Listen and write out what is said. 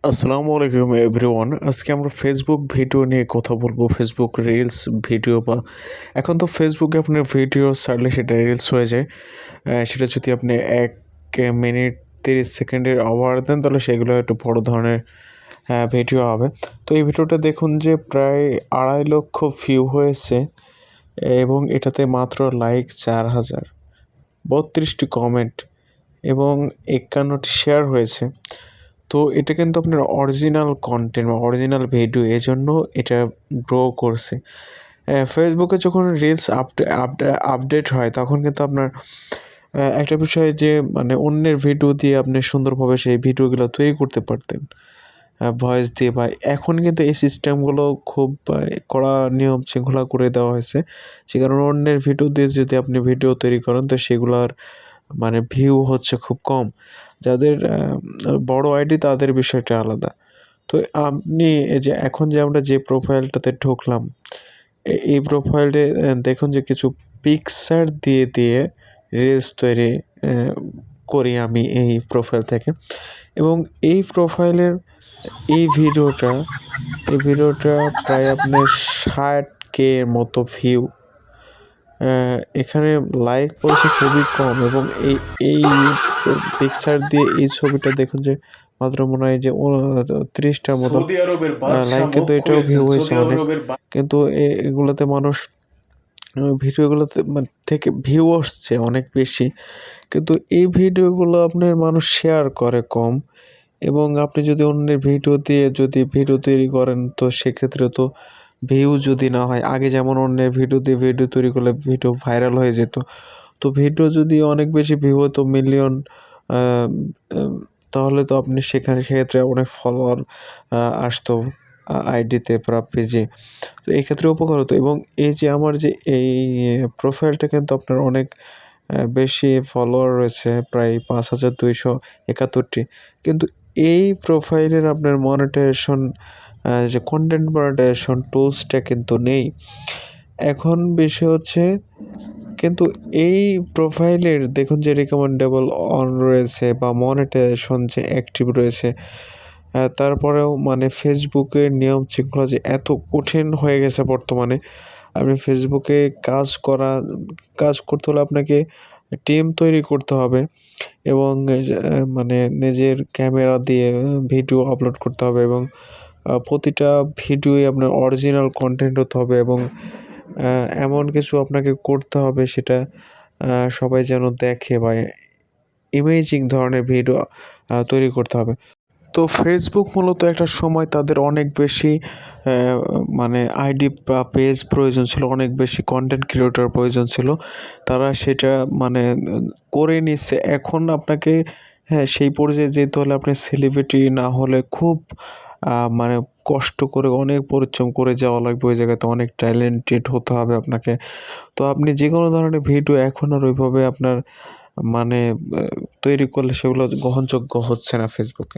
আসসালামু আলাইকুম এভরিওয়ান। আজকে আমরা ফেসবুক ভিডিও নিয়ে কথা বলবো। ফেসবুক রিলস ভিডিও বা এখন তো ফেসবুকে আপনার ভিডিও ছাড়লে সেটা রিলস হয়ে যায়। সেটা যদি আপনি 1 মিনিট 30 সেকেন্ডের ওভার দেন তাহলে সেগুলো একটু বড় ধরনের ভিডিও হবে। তো এই ভিডিওটা দেখুন যে প্রায় 2.5 লক্ষ ভিউ হয়েছে এবং এটাতে মাত্র লাইক 4000, 32টি কমেন্ট এবং 51টি শেয়ার হয়েছে। তো এটা কিন্তু আপনার অরিজিনাল কন্টেন্ট বা অরিজিনাল ভিডিও, এজন্য এটা গ্রো করছে। ফেসবুকে যখন রিলস আপডেট হয় তখন কিন্তু আপনার একটা বিষয় যে মানে অন্যের ভিডিও দিয়ে আপনি সুন্দরভাবে সেই ভিডিওগুলো তৈরি করতে পারতেন ভয়েস দিয়ে। বা এখন কিন্তু এই সিস্টেমগুলো খুব কড়া নিয়ম শৃঙ্খলা করে দেওয়া হয়েছে, সে কারণে অন্যের ভিডিও দিয়ে যদি আপনি ভিডিও তৈরি করেন তো সেগুলোর মানে ভিউ হচ্ছে খুব কম। যাদের বড় আইডি তাদের বিষয়টা আলাদা। তো আপনি এই যে এখন যে আমরা যে প্রোফাইলটাতে ঢুকলাম, এই প্রোফাইলে দেখুন যে কিছু পিকচার দিয়ে রিলস তৈরি করি আমি এই প্রোফাইল থেকে। এবং এই প্রোফাইলের এই ভিডিওটা প্রায় আপনার 60K এর মতো ভিউ। এখানে লাইক পড়েছে খুবই কম এবং এই পিকচার দিয়ে এই ছবিটা দেখুন যে মাত্র মনে হয় যে 30টার মতো সৌদি আরবের বাদশা লাইক, কিন্তু মুখ এটাও ভিউ খুলেছেন। হয়েছে সৌদি অনেক। আরবের কিন্তু এগুলোতে মানুষ ভিডিওগুলোতে থেকে ভিউ আসছে অনেক বেশি, কিন্তু এই ভিডিওগুলো আপনার মানুষ শেয়ার করে কম। এবং আপনি যদি অন্যের ভিডিও দিয়ে যদি ভিডিও তৈরি করেন তো সেক্ষেত্রে তো ভিউ যদি না হয়, আগে যেমন অন্যের ভিডিও দিয়ে ভিডিও তৈরি করলে ভিডিও ভাইরাল হয়ে যেত, তো ভিডিও যদি অনেক বেশি ভিউ হতো মিলিয়ন, তাহলে তো আপনি সেক্ষেত্রে অনেক ফলোয়ার আসতো আইডিতে বা পেজে, তো এই ক্ষেত্রে উপকার হতো। এবং এই যে আমার যে এই প্রোফাইলটা কিন্তু আপনার অনেক বেশি ফলোয়ার রয়েছে, প্রায় 5271টি। কিন্তু এই প্রোফাইলের আপনার মনিটাইজেশন যে কন্টেন্ট মনিটাইজেশন টুলসটা কিন্তু নেই। এখন বিষয় হচ্ছে কিন্তু এই প্রোফাইলের দেখুন যে রিকমেন্ডেবল অন রয়েছে বা মনিটাইজেশন যে অ্যাক্টিভ রয়েছে। তারপরেও মানে ফেসবুকের নিয়ম শৃঙ্খলা যে এত কঠিন হয়ে গেছে বর্তমানে। আপনি ফেসবুকে কাজ করতে হলে আপনাকে টিম তৈরি করতে হবে এবং মানে নিজের ক্যামেরা দিয়ে ভিডিও আপলোড করতে হবে এবং প্রতিটা ভিডিওই আপনার অরিজিনাল কন্টেন্ট হতে হবে এবং এমন কিছু আপনাকে করতে হবে সেটা সবাই যেন দেখে বা ইমেজিং ধরনের ভিডিও তৈরি করতে হবে। তো ফেসবুক মূলত একটা সময় তাদের অনেক বেশি মানে আইডি বা পেজ প্রয়োজন ছিল, অনেক বেশি কন্টেন্ট ক্রিয়েটর প্রয়োজন ছিল, তারা সেটা মানে করে নিচ্ছে। এখন আপনাকে সেই পর্যায়ে যেতে হলে আপনি সেলিব্রিটি না হলে খুব মানে কষ্ট করে অনেক পরিশ্রম করে যাওয়া লাগবে ওই জায়গাতে, অনেক ট্যালেন্টেড হতে হবে আপনাকে। তো আপনি যে কোনো ধরনের ভিডিও এখন আর ওইভাবে আপনার মানে তৈরি করলে সেগুলো গ্রহণযোগ্য হচ্ছে না ফেসবুকে।